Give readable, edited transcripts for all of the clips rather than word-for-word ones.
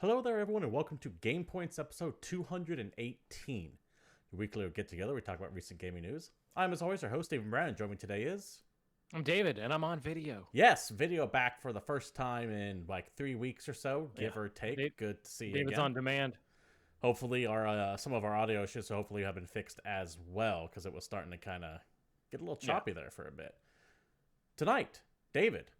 Hello there, everyone, and welcome to GamePoints episode 218. Your weekly get-together, we talk about recent gaming news. I'm, as always, our host, David Brown, and joining me today is... I'm David, and I'm on video. Yes, video back for the first time in like 3 weeks or so, give or take. Good to see you David's again. on demand. Hopefully, some of our audio issues hopefully have been fixed as well, because it was starting to kind of get a little choppy there for a bit. Tonight, David,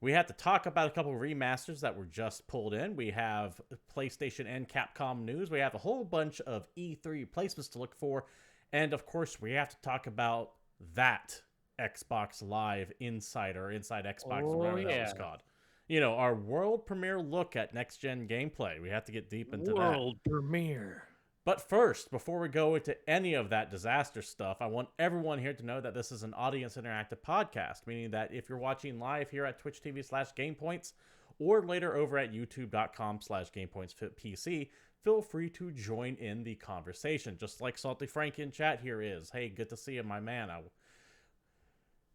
we had to talk about a couple of remasters that were just pulled in. We have PlayStation and Capcom news. We have a whole bunch of E3 placements to look for. And, of course, we have to talk about that Xbox Live Insider, Inside Xbox, whatever that was called. You know, our world premiere look at next-gen gameplay. We have to get deep into that. World premiere. But first, before we go into any of that disaster stuff, I want everyone here to know that this is an audience interactive podcast, meaning that if you're watching live here at Twitch TV/GamePoints or later over at YouTube.com/GamePointsPC, feel free to join in the conversation. Just like Salty Frank in chat here is. Hey, good to see you, my man.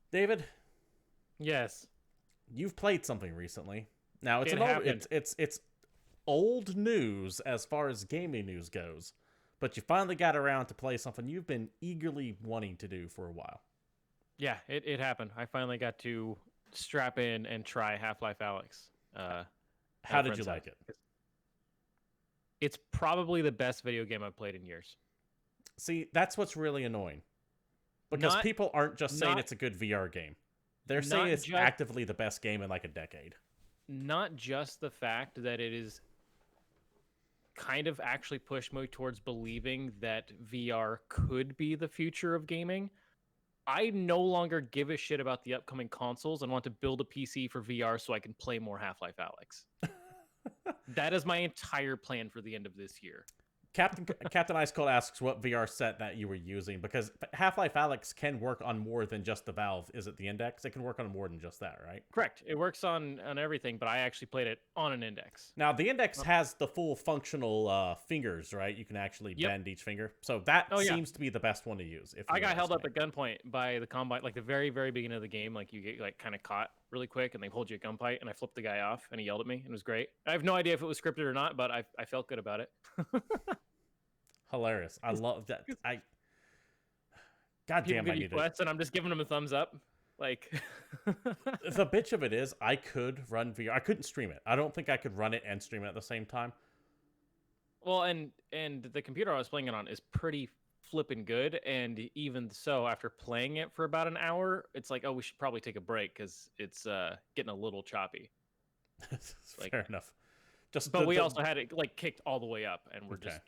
David? Yes. You've played something recently. Now, it's old news as far as gaming news goes, but you finally got around to play something you've been eagerly wanting to do for a while. Yeah, it happened. I finally got to strap in and try Half-Life Alyx. How did you like it? It's probably the best video game I've played in years. See, that's what's really annoying. Because people aren't just saying it's a good VR game. They're saying it's actively the best game in like a decade. Not just the fact that it is kind of actually pushed me towards believing that VR could be the future of gaming. I no longer give a shit about the upcoming consoles and want to build a PC for VR so I can play more Half-Life Alyx. That is my entire plan for the end of this year. Captain Ice Cold asks what VR set that you were using, because Half-Life Alyx can work on more than just the Valve. Is it the Index? It can work on more than just that, right? Correct. It works on everything, but I actually played it on an Index. Now, the Index has the full functional fingers, right? You can actually bend each finger. So that seems to be the best one to use. I got held up at gunpoint by the Combine, like the very, very beginning of the game. Like you get like kind of caught really quick, and they hold you at gunpoint, and I flipped the guy off, and he yelled at me, and it was great. I have no idea if it was scripted or not, but I felt good about it. Hilarious. I love that. God damn, I need it. And I'm just giving them a thumbs up. Like, the bitch of it is, I could run VR. I couldn't stream it. I don't think I could run it and stream it at the same time. Well, and the computer I was playing it on is pretty flipping good. And even so, after playing it for about an hour, it's like, oh, we should probably take a break because it's getting a little choppy. Fair enough. But we also had it like kicked all the way up, and we're just.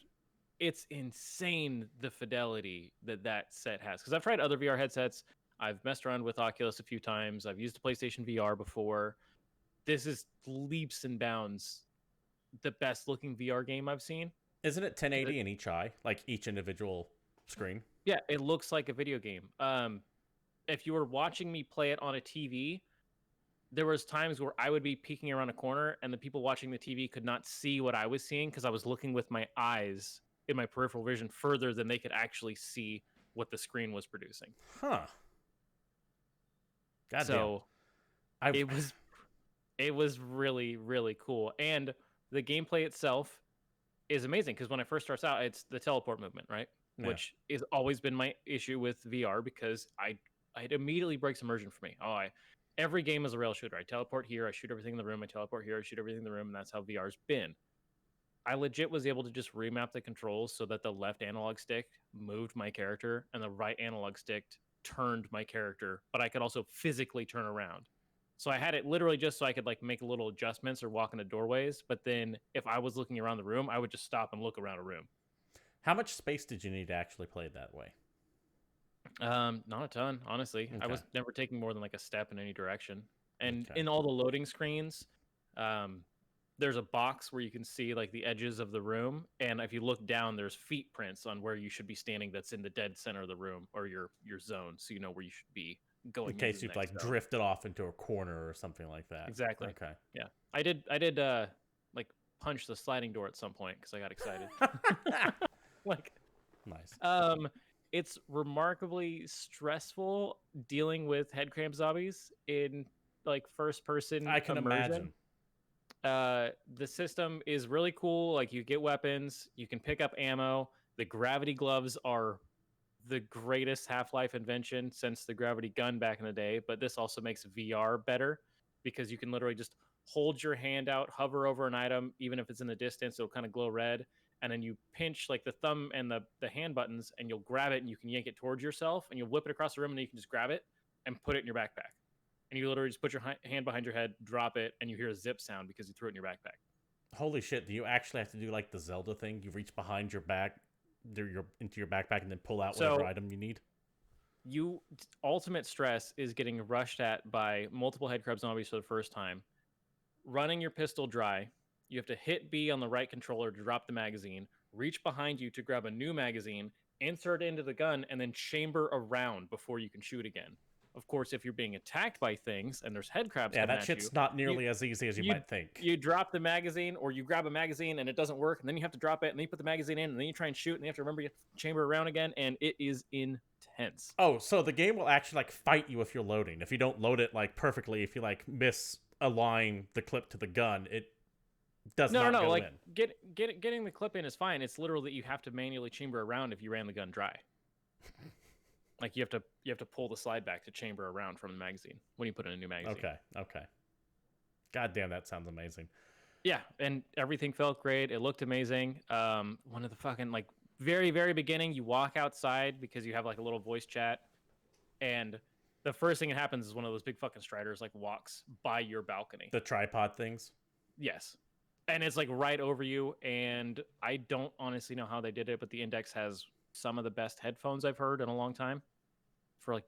It's insane the fidelity that set has. Because I've tried other VR headsets. I've messed around with Oculus a few times. I've used the PlayStation VR before. This is leaps and bounds the best looking VR game I've seen. Isn't it 1080 in each eye? Like each individual screen? Yeah, it looks like a video game. If you were watching me play it on a TV, there was times where I would be peeking around a corner and the people watching the TV could not see what I was seeing because I was looking with my eyes in my peripheral vision further than they could actually see what the screen was producing. Huh. God so it was really, really cool. And the gameplay itself is amazing because when it first starts out, it's the teleport movement, right? Yeah. Which has always been my issue with VR because it immediately breaks immersion for me. Every game is a rail shooter. I teleport here, I shoot everything in the room, I teleport here, I shoot everything in the room, and that's how VR's been. I legit was able to just remap the controls so that the left analog stick moved my character and the right analog stick turned my character, but I could also physically turn around. So I had it literally just so I could like make little adjustments or walk into doorways. But then if I was looking around the room, I would just stop and look around a room. How much space did you need to actually play it that way? Not a ton, honestly. Okay. I was never taking more than like a step in any direction. And in all the loading screens, there's a box where you can see like the edges of the room, and if you look down, there's feet prints on where you should be standing. That's in the dead center of the room or your zone, so you know where you should be going. In case you've like drifted off into a corner or something like that. Exactly. Okay. Yeah, I did like punch the sliding door at some point because I got excited. Like, nice. It's remarkably stressful dealing with head cramp zombies in like first person. I can imagine. The system is really cool. Like you get weapons, you can pick up ammo. The gravity gloves are the greatest Half-Life invention since the gravity gun back in the day. But this also makes VR better because you can literally just hold your hand out, hover over an item, even if it's in the distance, it'll kind of glow red. And then you pinch like the thumb and the hand buttons, and you'll grab it, and you can yank it towards yourself, and you'll whip it across the room, and then you can just grab it and put it in your backpack. And you literally just put your hand behind your head, drop it, and you hear a zip sound because you threw it in your backpack. Holy shit! Do you actually have to do like the Zelda thing? You reach behind your back, into your backpack, and then pull out whatever item you need. Ultimate stress is getting rushed at by multiple headcrab zombies for the first time. Running your pistol dry, you have to hit B on the right controller to drop the magazine. Reach behind you to grab a new magazine, insert it into the gun, and then chamber around before you can shoot again. Of course, if you're being attacked by things and there's head crabs coming that shit's not nearly as easy as you might think. You drop the magazine, or you grab a magazine and it doesn't work, and then you have to drop it, and then you put the magazine in, and then you try and shoot, and you have to remember you have to chamber around again, and it is intense. Oh, so the game will actually like fight you if you're loading. If you don't load it like perfectly, if you like misalign the clip to the gun, it does not go like in. Getting the clip in is fine. It's literally that you have to manually chamber around if you ran the gun dry. Like you have to pull the slide back to chamber around from the magazine when you put in a new magazine. Okay. God damn, that sounds amazing. Yeah, and everything felt great. It looked amazing. One of the fucking like very, very beginning, you walk outside because you have like a little voice chat, and the first thing that happens is one of those big fucking striders like walks by your balcony. The tripod things? Yes. And it's like right over you, and I don't honestly know how they did it, but the Index has some of the best headphones I've heard in a long time for like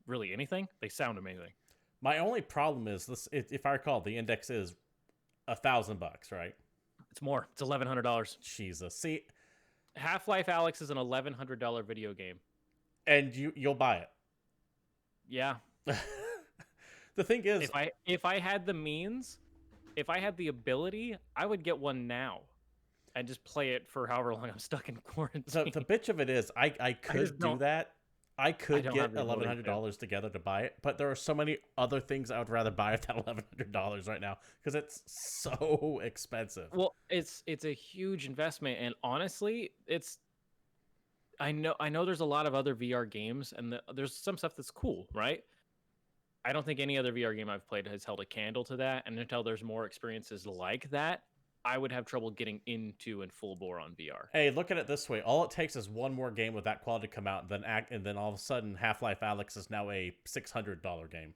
really anything. They sound amazing. My only problem is this: if I recall, the Index is $1,000, right? It's more. It's $1,100. Jesus. See, Half-Life Alyx is an $1,100 video game, and you'll buy it. Yeah. The thing is, if I had the means, if I had the ability, I would get one now and just play it for however long I'm stuck in quarantine. So the bitch of it is, I could do that. I could get $1,100 together to buy it, but there are so many other things I would rather buy with that $1,100 right now because it's so expensive. Well, it's a huge investment, and honestly, I know there's a lot of other VR games, and there's some stuff that's cool, right? I don't think any other VR game I've played has held a candle to that, and until there's more experiences like that, I would have trouble getting into and full bore on VR. Hey, look at it this way. All it takes is one more game with that quality to come out, and then all of a sudden Half-Life Alyx is now a $600 game.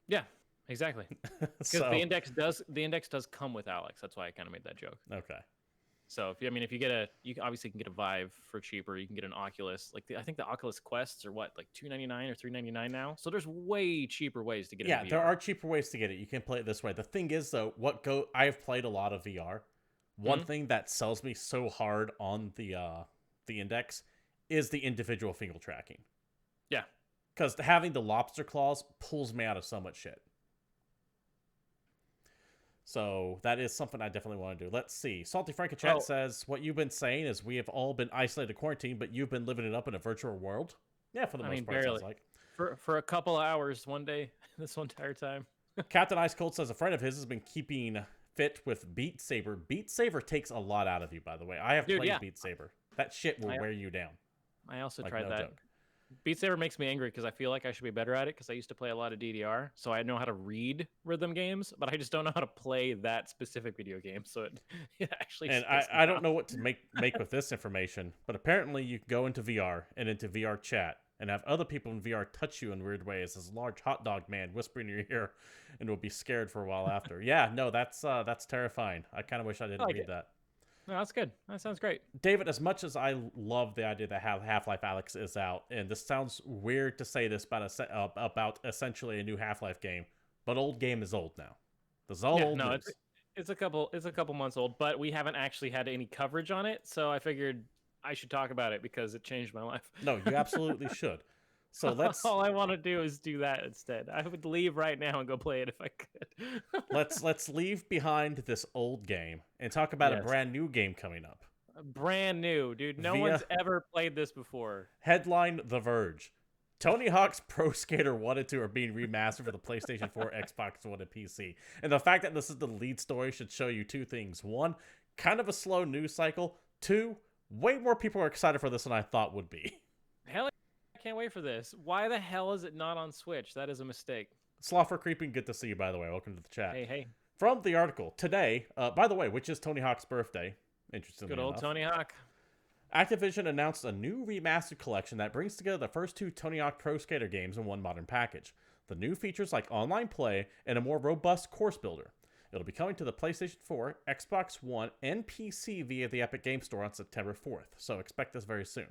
Yeah, exactly. Because the index does come with Alyx. That's why I kind of made that joke. Okay. So if you get you obviously can get a Vive for cheaper. You can get an Oculus. Like I think the Oculus Quests are what, like $299 or $399 now. So there's way cheaper ways to get it. Yeah, there are cheaper ways to get it. You can play it this way. The thing is though, I've played a lot of VR. One thing that sells me so hard on the Index is the individual finger tracking. Yeah, because having the lobster claws pulls me out of so much shit. So that is something I definitely want to do. Let's see. Salty Frank in chat says, what you've been saying is we have all been isolated quarantine, but you've been living it up in a virtual world. Yeah, for the most part, barely. Sounds like. For a couple hours one day, this entire time. Captain Ice Cold says a friend of his has been keeping fit with Beat Saber. Beat Saber takes a lot out of you, by the way. I have played Beat Saber. That shit will wear you down. I also tried that. Joke. Beat Saber makes me angry because I feel like I should be better at it because I used to play a lot of DDR, so I know how to read rhythm games, but I just don't know how to play that specific video game. So it actually. And I don't know what to make with this information, but apparently you can go into VR and into VR chat and have other people in VR touch you in weird ways. This large hot dog man whispering in your ear, and will be scared for a while after. Yeah, no, that's terrifying. I kind of wish I didn't read that. No, that's good. That sounds great. David, as much as I love the idea that Half-Life Alyx is out, and this sounds weird to say this about essentially a new Half-Life game, but old game is old now. This is all old news. It's a couple months old, but we haven't actually had any coverage on it, so I figured I should talk about it because it changed my life. No, you absolutely should. So all I want to do is do that instead. I would leave right now and go play it if I could. let's leave behind this old game and talk about a brand new game coming up. Brand new, dude. No one's ever played this before. Headline: The Verge. Tony Hawk's Pro Skater 1 and 2 are being remastered for the PlayStation 4, Xbox One, and PC. And the fact that this is the lead story should show you two things. One, kind of a slow news cycle. Two, way more people are excited for this than I thought would be. Hell, I can't wait for this. Why the hell is it not on Switch? That is a mistake. Sloth for Creeping, good to see you, by the way. Welcome to the chat. Hey. From the article, today, by the way, which is Tony Hawk's birthday. Interestingly Good old enough. Tony Hawk. Activision announced a new remastered collection that brings together the first two Tony Hawk Pro Skater games in one modern package. The new features like online play and a more robust course builder. It'll be coming to the PlayStation 4, Xbox One, and PC via the Epic Game Store on September 4th, so expect this very soon.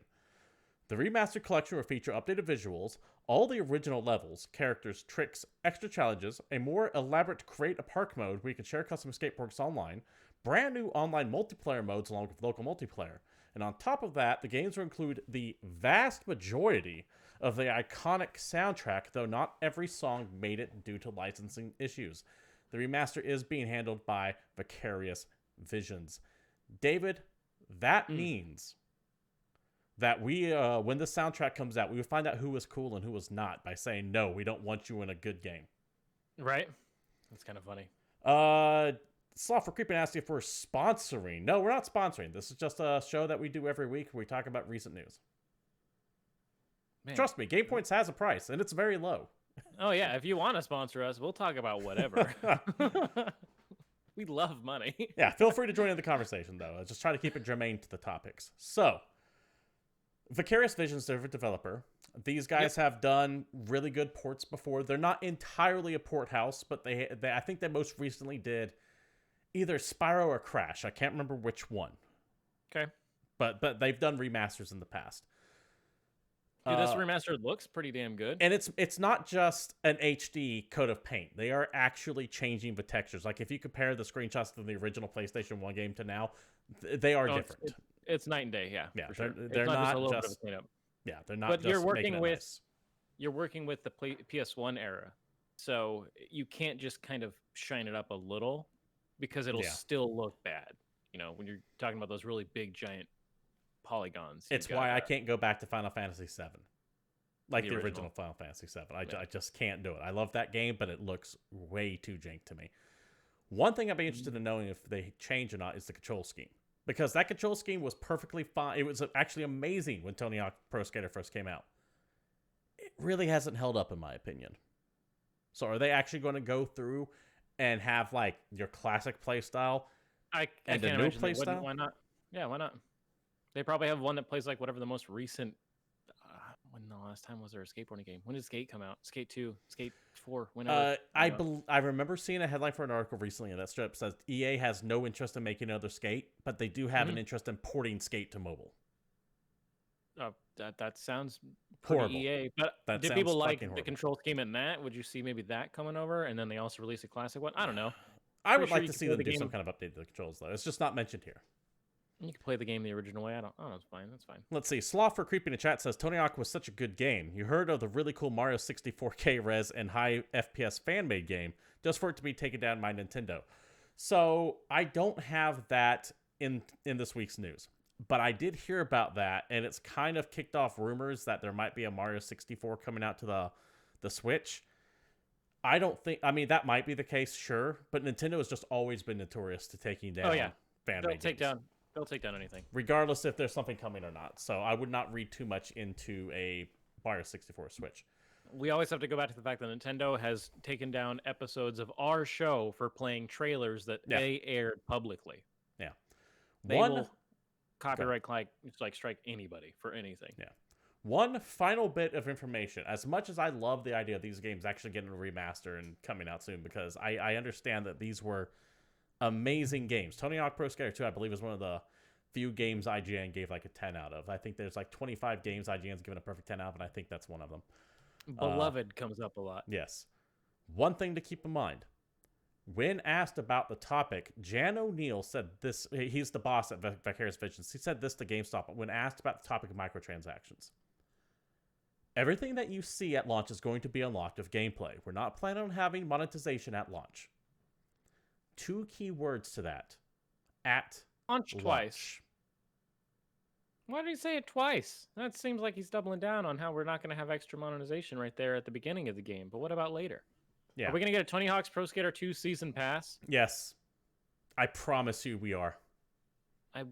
The remastered collection will feature updated visuals, all the original levels, characters, tricks, extra challenges, a more elaborate Create a Park mode where you can share custom skateboards online, brand new online multiplayer modes along with local multiplayer. And on top of that, the games will include the vast majority of the iconic soundtrack, though not every song made it due to licensing issues. The remaster is being handled by Vicarious Visions. David, that means that we, when the soundtrack comes out, we will find out who was cool and who was not by saying, no, we don't want you in a good game. Right? That's kind of funny. Sloth for Creeping asked if we're sponsoring. No, we're not sponsoring. This is just a show that we do every week where we talk about recent news. Man. Trust me, GamePoints has a price, and it's very low. Oh, yeah. If you want to sponsor us, we'll talk about whatever. We love money. Yeah, feel free to join in the conversation, though. Just try to keep it germane to the topics. So, Vicarious Visions, they're a developer. These guys have done really good ports before. They're not entirely a port house, but they I think they most recently did either Spyro or Crash. I can't remember which one. Okay. But they've done remasters in the past. Dude, this remaster looks pretty damn good. And it's not just an HD coat of paint. They are actually changing the textures. Like if you compare the screenshots of the original PlayStation 1 game to now, they are different. It's night and day, yeah. Yeah, for sure. They're not just a little just, bit of cleanup. Yeah, they're not but just you're working making it with nice. You're working with the PS1 era. So you can't just kind of shine it up a little because it'll still look bad. You know, when you're talking about those really big giant polygons. It's why I can't go back to Final Fantasy VII. Like the original Final Fantasy VII. I just can't do it. I love that game, but it looks way too jank to me. One thing I'd be interested in knowing if they change or not is the control scheme. Because that control scheme was perfectly fine. It was actually amazing when Tony Hawk Pro Skater first came out. It really hasn't held up, in my opinion. So are they actually going to go through and have, like, your classic playstyle and a new playstyle? Why not? Yeah, why not? They probably have one that plays like whatever the most recent... when the last time was there a skateboarding game? When did Skate come out? Skate 2, Skate 4, whenever. I remember seeing a headline for an article recently, and that strip says EA has no interest in making another Skate, but they do have an interest in porting Skate to mobile. That sounds horrible. EA, but did people like the control scheme in that? Would you see maybe that coming over, and then they also release a classic one? I don't know. I would like to see them do some kind of update to the controls, though. It's just not mentioned here. You can play the game the original way. I don't know. It's fine. That's fine. Let's see. Sloth for Creeping in chat says, Tony Hawk was such a good game. You heard of the really cool Mario 64K res and high FPS fan-made game just for it to be taken down by Nintendo. So I don't have that in this week's news. But I did hear about that, and it's kind of kicked off rumors that there might be a Mario 64 coming out to the Switch. I don't think... I mean, that might be the case, sure. But Nintendo has just always been notorious to taking down fan-made games. They'll take down anything. Regardless if there's something coming or not. So I would not read too much into a Mario 64 Switch. We always have to go back to the fact that Nintendo has taken down episodes of our show for playing trailers that they aired publicly. Yeah. They will copyright strike anybody for anything. Yeah. One final bit of information. As much as I love the idea of these games actually getting a remaster and coming out soon, because I understand that these were amazing games. Tony Hawk Pro Skater 2, I believe, is one of the few games IGN gave like a 10 out of. I think there's like 25 games IGN's given a perfect 10 out of, and I think that's one of them. Beloved comes up a lot. Yes. One thing to keep in mind. When asked about the topic, Jan O'Neill said this. He's the boss at Vicarious Visions. He said this to GameStop when asked about the topic of microtransactions. Everything that you see at launch is going to be unlocked with gameplay. We're not planning on having monetization at launch. Two key words to that. At launch twice. Why did he say it twice? That seems like he's doubling down on how we're not going to have extra monetization right there at the beginning of the game. But what about later? Are Yeah. we going to get a Tony Hawk's Pro Skater 2 season pass? Yes. I promise you we are. I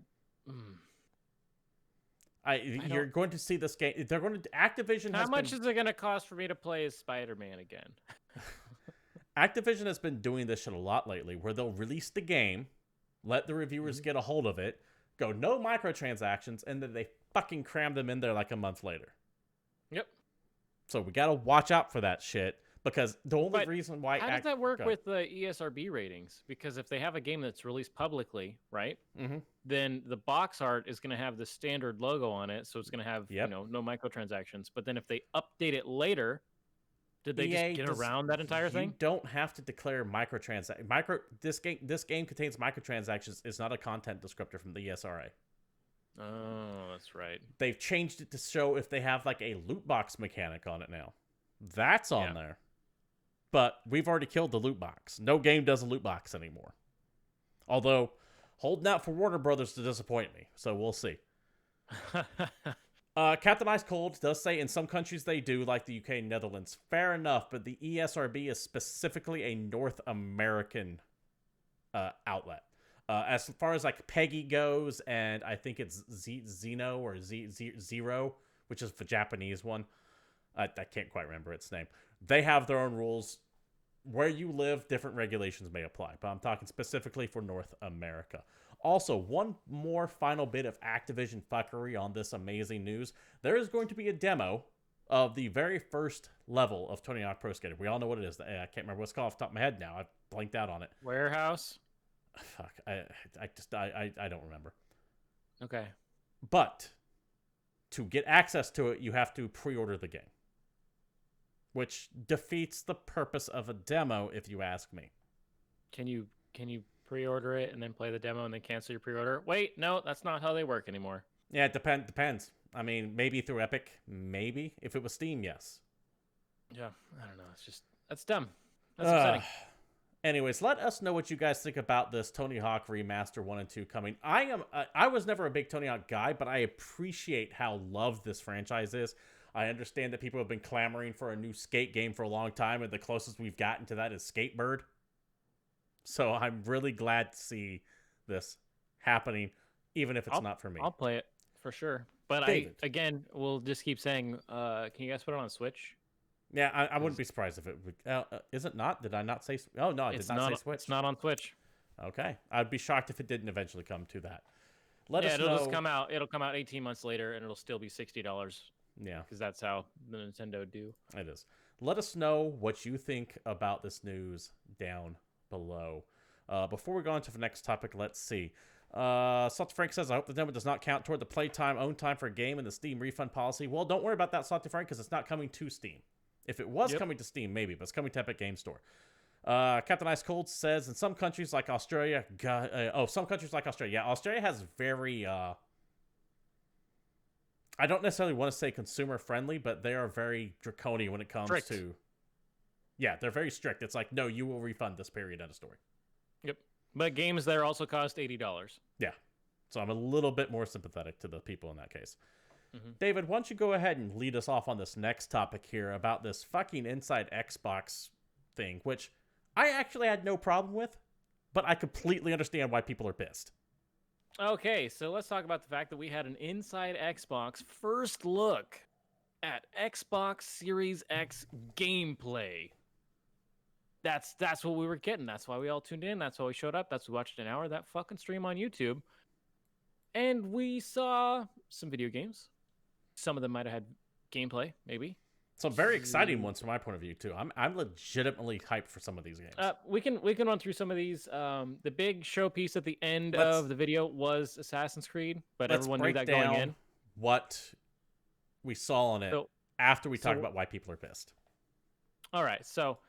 You're going to see this game. They're going to Activision. How much is it going to cost for me to play as Spider-Man again? Activision has been doing this shit a lot lately, where they'll release the game, let the reviewers get a hold of it, go no microtransactions, and then they fucking cram them in there like a month later. Yep. So we gotta watch out for that shit, because the only reason why... How does that work with the ESRB ratings? Because if they have a game that's released publicly, right, then the box art is going to have the standard logo on it, so it's going to have no microtransactions. But then if they update it later, did they just get around that entire thing? You don't have to declare microtransactions. This game contains microtransactions. Is not a content descriptor from the ESRA. Oh, that's right. They've changed it to show if they have like a loot box mechanic on it now. That's on there. But we've already killed the loot box. No game does a loot box anymore. Although, holding out for Warner Brothers to disappoint me. So we'll see. Captain Ice Cold does say in some countries they do, like the UK and Netherlands. Fair enough, but the ESRB is specifically a North American outlet. As far as like PEGI goes, and I think it's Zeno or Zero, which is the Japanese one. I can't quite remember its name. They have their own rules. Where you live, different regulations may apply, but I'm talking specifically for North America. Also, one more final bit of Activision fuckery on this amazing news. There is going to be a demo of the very first level of Tony Hawk Pro Skater. We all know what it is. I can't remember what's called off the top of my head now. I've blanked out on it. Warehouse? Fuck. I don't remember. Okay. But to get access to it, you have to pre-order the game, which defeats the purpose of a demo, if you ask me. Can you pre-order it and then play the demo and then cancel your pre-order? Wait, no, that's not how they work anymore. Yeah, it depends. I mean, maybe through Epic, maybe. If it was Steam, yes. Yeah, I don't know. That's dumb. That's upsetting. Anyways, let us know what you guys think about this Tony Hawk Remaster 1 and 2 coming. I was never a big Tony Hawk guy, but I appreciate how loved this franchise is. I understand that people have been clamoring for a new skate game for a long time, and the closest we've gotten to that is Skatebird. So I'm really glad to see this happening, even if it's not for me. I'll play it for sure. But David. We'll just keep saying, can you guys put it on Switch? Yeah, I wouldn't be surprised if it would. Is it not? Did I not say? Oh, no, I did not say Switch. It's not on Switch. Okay. I'd be shocked if it didn't eventually come to that. Let us know. It'll just come out. It'll come out 18 months later, and it'll still be $60. Yeah. Because that's how the Nintendo do. It is. Let us know what you think about this news down below. Before we go on to the next topic, let's see. Salty Frank says, I hope the demo does not count toward the playtime own time for a game and the Steam refund policy. Well, don't worry about that, Salty Frank, because it's not coming to Steam. If it was coming to Steam, maybe, but it's coming to Epic Game Store. Captain Ice Cold says, in some countries like Australia, yeah, Australia has very, I don't necessarily want to say consumer friendly, but they are very draconian when it comes to, yeah, they're very strict. It's like, no, you will refund this period, end of story. Yep. But games there also cost $80. Yeah. So I'm a little bit more sympathetic to the people in that case. David, why don't you go ahead and lead us off on this next topic here about this fucking Inside Xbox thing, which I actually had no problem with, but I completely understand why people are pissed. Okay, so let's talk about the fact that we had an Inside Xbox first look at Xbox Series X gameplay. That's what we were getting. That's why we all tuned in. That's why we showed up. That's why we watched an hour of that fucking stream on YouTube. And we saw some video games. Some of them might have had gameplay, maybe. Some very exciting ones from my point of view too. I'm legitimately hyped for some of these games. We can run through some of these. The big showpiece at the end of the video was Assassin's Creed, but everyone knew that going in. What we saw on it after we talk about why people are pissed. All right, so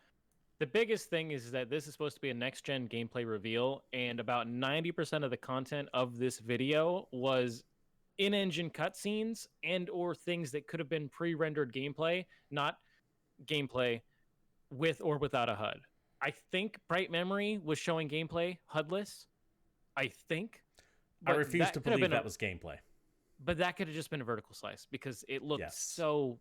the biggest thing is that this is supposed to be a next-gen gameplay reveal, and about 90% of the content of this video was in-engine cutscenes and or things that could have been pre-rendered gameplay, not gameplay with or without a HUD. I think Bright Memory was showing gameplay HUDless. I think. I refuse to believe that was gameplay. But that could have just been a vertical slice because it looked Yes. so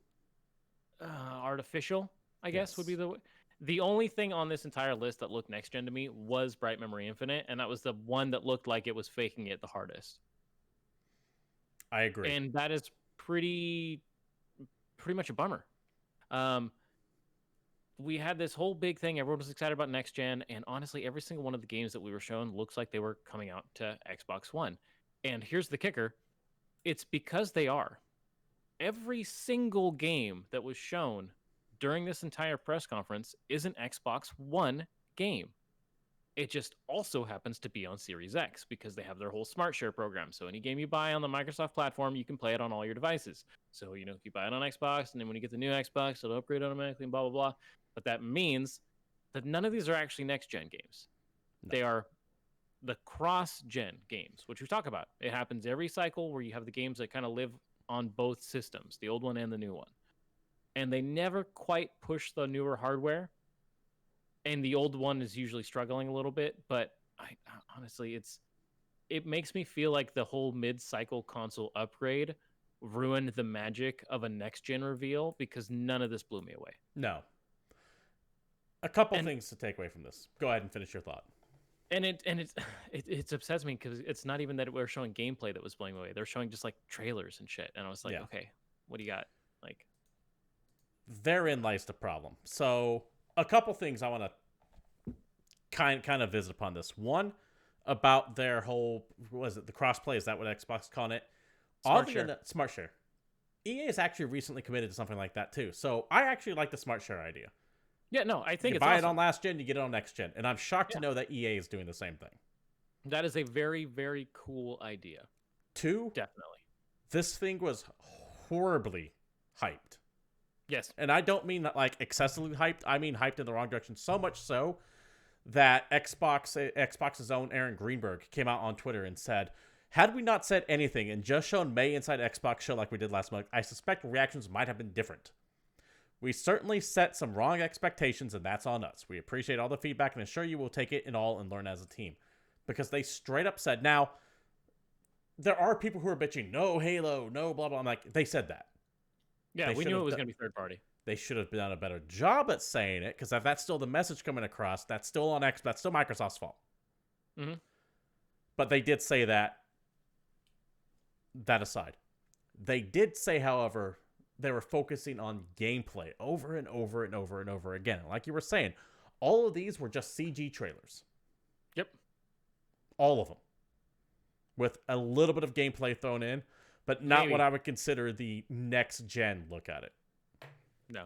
artificial, I guess would be Yes. the only thing on this entire list that looked next gen to me was Bright Memory Infinite, and that was the one that looked like it was faking it the hardest. I agree. And that is pretty much a bummer. We had this whole big thing. Everyone was excited about next gen, and honestly, every single one of the games that we were shown looks like they were coming out to Xbox One. And here's the kicker: it's because they are. Every single game that was shown during this entire press conference is an Xbox One game. It just also happens to be on Series X because they have their whole Smart Share program. So any game you buy on the Microsoft platform, you can play it on all your devices. So, if you buy it on Xbox, and then when you get the new Xbox, it'll upgrade automatically and blah, blah, blah. But that means that none of these are actually next-gen games. No. They are the cross-gen games, which we talk about. It happens every cycle where you have the games that kind of live on both systems, the old one and the new one. And they never quite push the newer hardware. And the old one is usually struggling a little bit, but honestly, it makes me feel like the whole mid-cycle console upgrade ruined the magic of a next-gen reveal because none of this blew me away. No. A couple things to take away from this. Go ahead and finish your thought. And it upsets me because it's not even that we're showing gameplay that was blowing me away. They're showing just like trailers and shit, and I was like, okay, what do you got? Like, therein lies the problem. So, a couple things I want to kind of visit upon this. One, about their whole, was it the crossplay? Is that what Xbox is calling it? Smart Share. EA is actually recently committed to something like that too. So I actually like the Smart Share idea. Yeah, no, I think you buy it on last gen, you get it on next gen, and I'm shocked to know that EA is doing the same thing. That is a very, very cool idea. Two, definitely. This thing was horribly hyped. Yes. And I don't mean that like excessively hyped. I mean hyped in the wrong direction. So much so that Xbox's own Aaron Greenberg came out on Twitter and said, had we not said anything and just shown May inside Xbox show like we did last month, I suspect reactions might have been different. We certainly set some wrong expectations, and that's on us. We appreciate all the feedback and assure you we'll take it in all and learn as a team. Because they straight up said, now, there are people who are bitching, no Halo, no blah, blah. I'm like, they said that. Yeah, we knew it was going to be third party. They should have done a better job at saying it, because if that's still the message coming across, that's still on X, that's still Microsoft's fault. Mm-hmm. But they did say that. That aside, they did say, however, they were focusing on gameplay over and over and over and over again. Like you were saying, all of these were just CG trailers. Yep. All of them. With a little bit of gameplay thrown in, but not what I would consider the next gen look at it. No.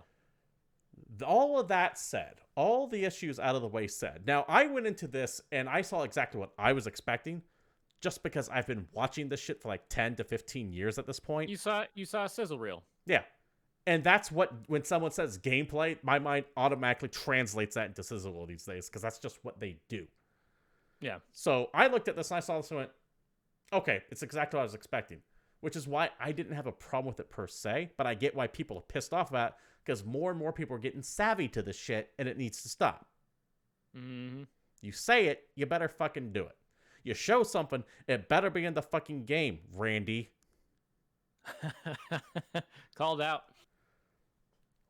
All of that said, all the issues out of the way said. Now, I went into this and I saw exactly what I was expecting, just because I've been watching this shit for like 10 to 15 years at this point. You saw a sizzle reel. Yeah. And that's what, when someone says gameplay, my mind automatically translates that into sizzle reel these days, because that's just what they do. Yeah. So I looked at this and I saw this and went, okay, it's exactly what I was expecting. Which is why I didn't have a problem with it per se, but I get why people are pissed off about it, because more and more people are getting savvy to this shit, and it needs to stop. Mm-hmm. You say it, you better fucking do it. You show something, it better be in the fucking game, Randy. Called out.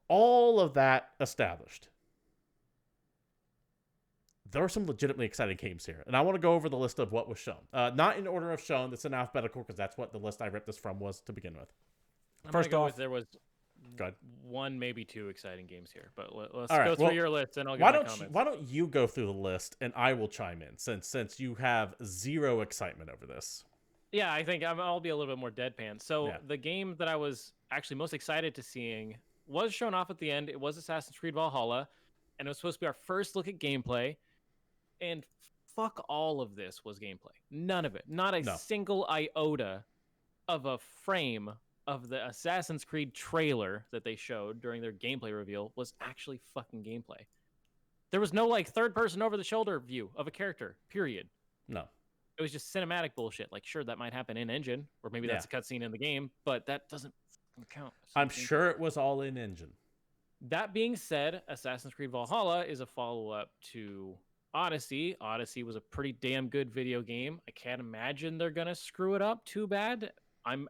All of that established. There are some legitimately exciting games here, and I want to go over the list of what was shown. Not in order of shown, that's in alphabetical, because that's what the list I ripped this from was to begin with. First off, there was good. One, maybe two exciting games here, but let's go through your list, and I'll give my comments. Why don't you go through the list, and I will chime in, since you have zero excitement over this. Yeah, I think I'll be a little bit more deadpan. So the game that I was actually most excited to seeing was shown off at the end. It was Assassin's Creed Valhalla, and it was supposed to be our first look at gameplay. And fuck all of this was gameplay. None of it. Not a single iota of a frame of the Assassin's Creed trailer that they showed during their gameplay reveal was actually fucking gameplay. There was no like third person over the shoulder view of a character, period. No. It was just cinematic bullshit. Like, sure, that might happen in engine, or maybe that's a cutscene in the game, but that doesn't count. I'm sure it was all in engine. That being said, Assassin's Creed Valhalla is a follow-up to Odyssey. Odyssey was a pretty damn good video game. I can't imagine they're going to screw it up too bad. I'm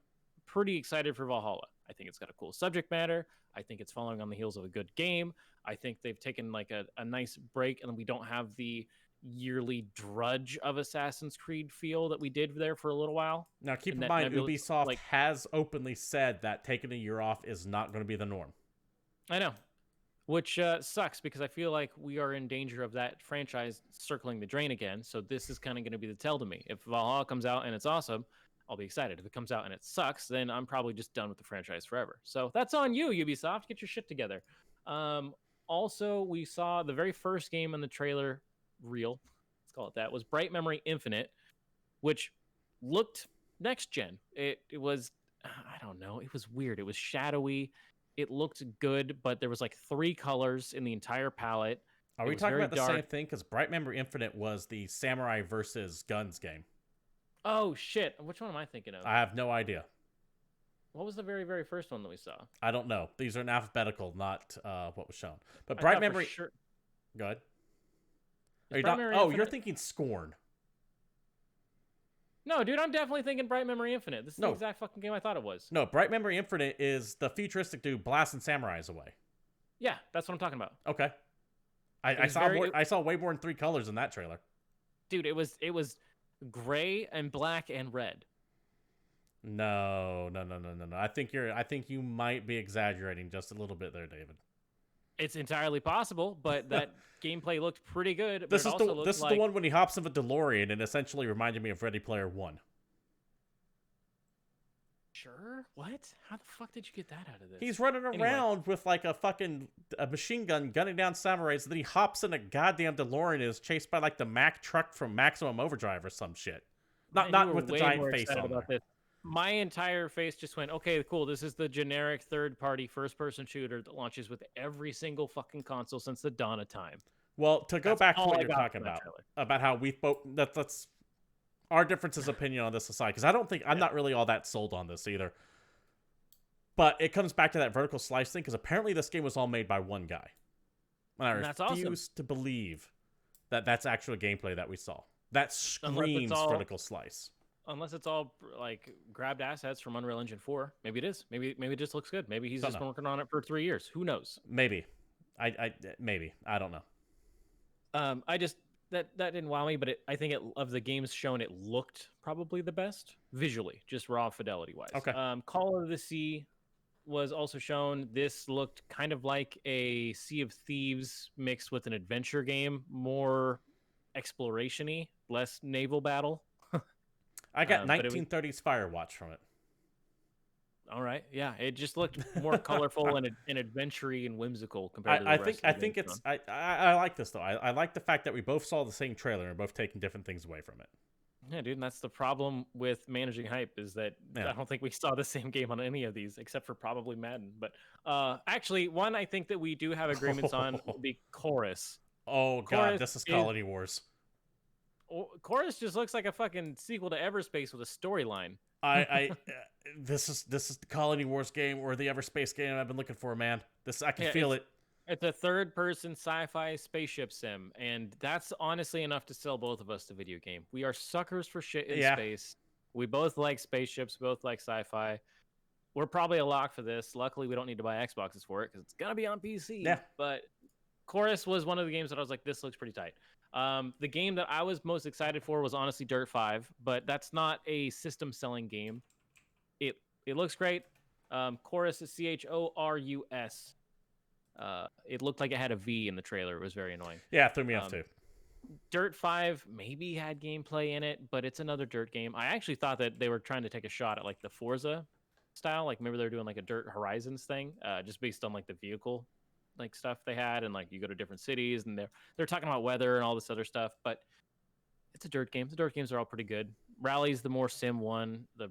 pretty excited for Valhalla. I think it's got a cool subject matter. I think it's following on the heels of a good game. I think they've taken like a nice break, and we don't have the yearly drudge of Assassin's Creed feel that we did there for a little while. Now, keep And in that mind, Nebula, Ubisoft like, has openly said that taking a year off is not going to be the norm. I know, which sucks because I feel like we are in danger of that franchise circling the drain again. So this is kind of going to be the tell to me. If Valhalla comes out and it's awesome, I'll be excited. If it comes out and it sucks, then I'm probably just done with the franchise forever. So that's on you, Ubisoft. Get your shit together. Also, we saw the very first game in the trailer reel, let's call it that, was Bright Memory Infinite, which looked next gen. It was, I don't know, it was weird. It was shadowy. It looked good, but there was like 3 colors in the entire palette. Are we talking about the same thing? Because Bright Memory Infinite was the samurai versus guns game. Oh, shit. Which one am I thinking of? I have no idea. What was the very, very first one that we saw? I don't know. These are in alphabetical, not what was shown. But Bright Memory... Sure... Go ahead. You're thinking Scorn. No, dude, I'm definitely thinking Bright Memory Infinite. This is the exact fucking game I thought it was. No, Bright Memory Infinite is the futuristic dude blasting samurais away. Yeah, that's what I'm talking about. Okay. I saw way more than 3 colors in that trailer. Dude, it was gray and black and red. No. I think you might be exaggerating just a little bit there, David. It's entirely possible, but that gameplay looked pretty good. This is the one when he hops in a DeLorean and essentially reminded me of Ready Player One. Sure? What? How the fuck did you get that out of this? He's running around with like a machine gun gunning down samurais, and then he hops in a goddamn DeLorean and is chased by like the Mack truck from Maximum Overdrive or some shit. Not with the giant face on there. My entire face just went, okay, cool. This is the generic third-party first-person shooter that launches with every single fucking console since the dawn of time. Well, to go back to what you're talking about how we both that's our differences opinion on this aside, because I'm not really all that sold on this either. But it comes back to that vertical slice thing, because apparently this game was all made by one guy. And I refuse to believe that that's actual gameplay that we saw. That screams vertical slice. Unless it's all like grabbed assets from Unreal Engine 4. Maybe it is. Maybe it just looks good. Maybe he's been working on it for 3 years. Who knows? Maybe. Maybe. I don't know. That didn't wow me, but I think of the games shown, it looked probably the best visually, just raw fidelity wise. Okay. Call of the Sea was also shown. This looked kind of like a Sea of Thieves mixed with an adventure game, more exploration-y, less naval battle. I got 1930s Firewatch from it. All right, yeah, it just looked more colorful and adventure-y and whimsical compared to the rest. I think it's. I like this though. I like the fact that we both saw the same trailer and both taking different things away from it. Yeah, dude, and that's the problem with managing hype is that I don't think we saw the same game on any of these except for probably Madden. But actually, one I think that we do have agreements on will be Chorus. Oh god, this is Colony Wars. Chorus just looks like a fucking sequel to Everspace with a storyline. This is the Colony Wars game or the Everspace game I've been looking for, man. I can feel it. It's a third-person sci-fi spaceship sim, and that's honestly enough to sell both of us the video game. We are suckers for shit in space. We both like spaceships, both like sci-fi. We're probably a lock for this. Luckily, we don't need to buy Xboxes for it because it's gonna be on PC. Yeah. But Chorus was one of the games that I was like, this looks pretty tight. The game that I was most excited for was honestly Dirt 5, but that's not a system-selling game. It looks great. Chorus is Chorus. It looked like it had a V in the trailer. It was very annoying. Yeah, it threw me off too. Dirt 5 maybe had gameplay in it, but it's another Dirt game. I actually thought that they were trying to take a shot at like the Forza style. Like maybe they're doing like a Dirt Horizons thing, just based on like the vehicle like stuff they had, and like you go to different cities and they're talking about weather and all this other stuff. But it's a Dirt game. The Dirt games are all pretty good. Rally's the more sim one. The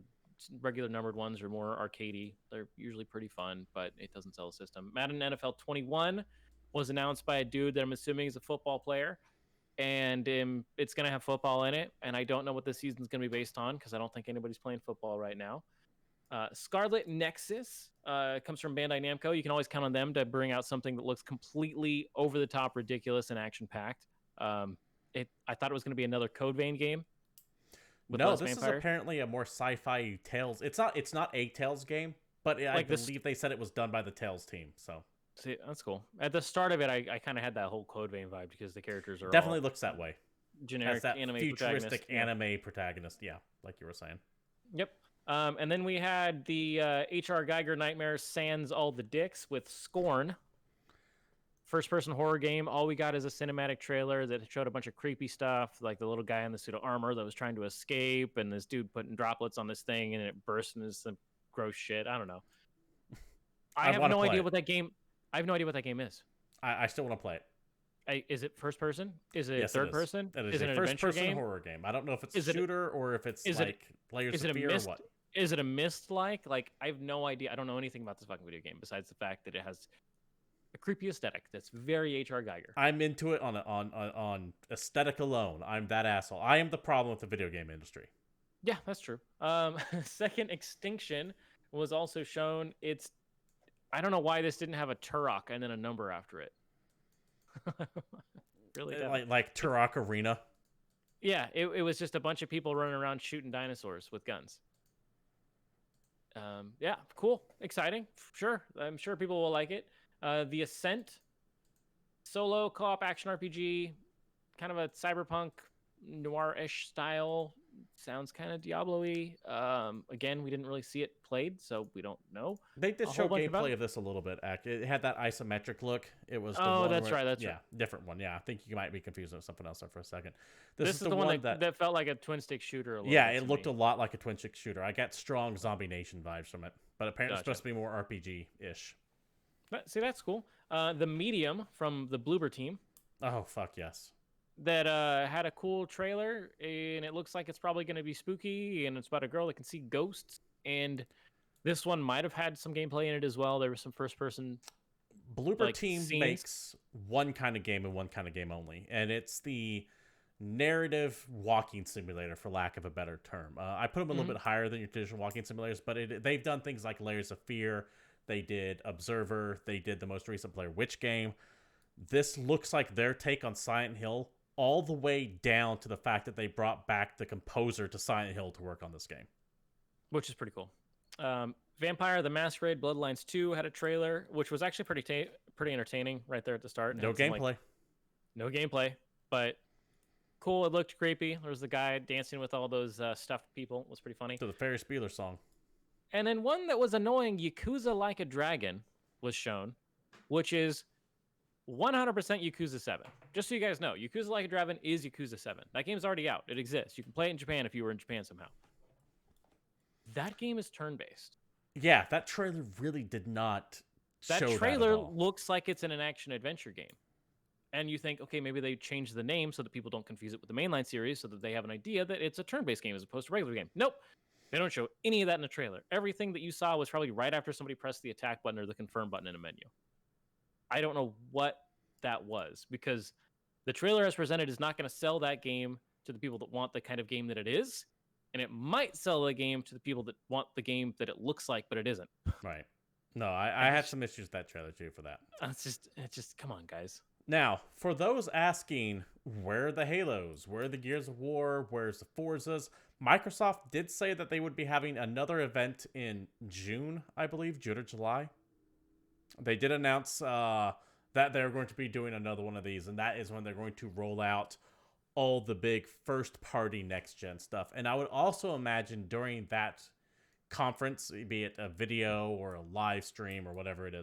regular numbered ones are more arcadey. They're usually pretty fun, but it doesn't sell a system. Madden NFL 21 was announced by a dude that I'm assuming is a football player, and it's going to have football in it, and I don't know what the season's going to be based on because I don't think anybody's playing football right now. Scarlet Nexus comes from Bandai Namco. You can always count on them to bring out something that looks completely over-the-top, ridiculous, and action-packed. I thought it was going to be another Code Vein game. with No, less this is vampires. apparently a more sci-fi Tales. It's not a Tales game, but I Like this, believe they said it was done by the Tales team. So see, that's cool. At the start of it, I kind of had that whole Code Vein vibe because the characters it are definitely all looks that way. Has generic that anime protagonists. futuristic Yeah. anime protagonist. Yeah, like you were saying. Yep. And then we had the H.R. Geiger Nightmare Sans All the Dicks with Scorn. First-person horror game. All we got is a cinematic trailer that showed a bunch of creepy stuff, like the little guy in the suit of armor that was trying to escape, and this dude putting droplets on this thing, and it burst into some gross shit. I don't know. I have no idea what that game. I have no idea what that game is. I still want to play it. Is it first person? Is it Yes, third it is. person? It is it a an first adventure person game? horror game. I don't know if it's Is a it- shooter or if it's is it- like Layers is of it a Fear Myst? or what. Is it a Myst like? Like I have no idea. I don't know anything about this fucking video game besides the fact that it has a creepy aesthetic that's very H.R. Geiger. I'm into it on aesthetic alone. I'm that asshole. I am the problem with the video game industry. Yeah, that's true. Second Extinction was also shown. I don't know why this didn't have a Turok and then a number after it. Really? Like Turok Arena. Yeah, it was just a bunch of people running around shooting dinosaurs with guns. Yeah, cool, exciting. Sure, I'm sure people will like it. The Ascent, solo co-op action RPG, kind of a cyberpunk noir-ish style. Sounds kind of Diablo-y. Again, we didn't really see it played, so we don't know. They did A show whole bunch about gameplay it. of this a little bit. It had that isometric look. It was. Oh, one that's right. That's yeah, right. different one. Yeah, I think you might be confusing with something else there for a second. This This is the one that felt like a twin-stick shooter. A little yeah, bit it to looked me. a lot like a twin-stick shooter. I got strong Zombie Nation vibes from it, but apparently Gotcha. it's supposed to be more RPG-ish. See, that's cool. The Medium from the Bloober team Oh fuck yes. that had a cool trailer, and it looks like it's probably going to be spooky, and it's about a girl that can see ghosts. And this one might have had some gameplay in it as well. There was some first-person. Bloober like, Team scenes. makes one kind of game and one kind of game only, and it's the narrative walking simulator, for lack of a better term. I put them a little bit higher than your traditional walking simulators, but they've done things like Layers of Fear. They did Observer. They did the most recent Blair Witch game. This looks like their take on Silent Hill, all the way down to the fact that they brought back the composer to Silent Hill to work on this game. Which is pretty cool. Vampire the Masquerade Bloodlines 2 had a trailer, which was actually pretty entertaining right there at the start. No Had some, gameplay. No gameplay, but cool. It looked creepy. There was the guy dancing with all those stuffed people. It was pretty funny. To the Ferris Bueller song. And then one that was annoying, Yakuza Like a Dragon, was shown, which is 100% Yakuza 7. Just so you guys know, Yakuza Like a Dragon is Yakuza 7. That game's already out. It exists. You can play it in Japan if you were in Japan somehow. That game is turn-based. Yeah, that trailer really did not That show trailer that at all. looks like it's an action-adventure game. And you think, okay, maybe they changed the name so that people don't confuse it with the mainline series so that they have an idea that it's a turn-based game as opposed to a regular game. Nope. They don't show any of that in the trailer. Everything that you saw was probably right after somebody pressed the attack button or the confirm button in a menu. I don't know what that was because the trailer as presented is not going to sell that game to the people that want the kind of game that it is. And it might sell the game to the people that want the game that it looks like, but it isn't. Right. No, I had some issues with that trailer too for that. It's just, come on, guys. Now, for those asking, where are the Halos? Where are the Gears of War? Where's the Forzas? Microsoft did say that they would be having another event in June, I believe, June or July. They did announce that they're going to be doing another one of these, and that is when they're going to roll out all the big first-party next-gen stuff. And I would also imagine during that conference, be it a video or a live stream or whatever it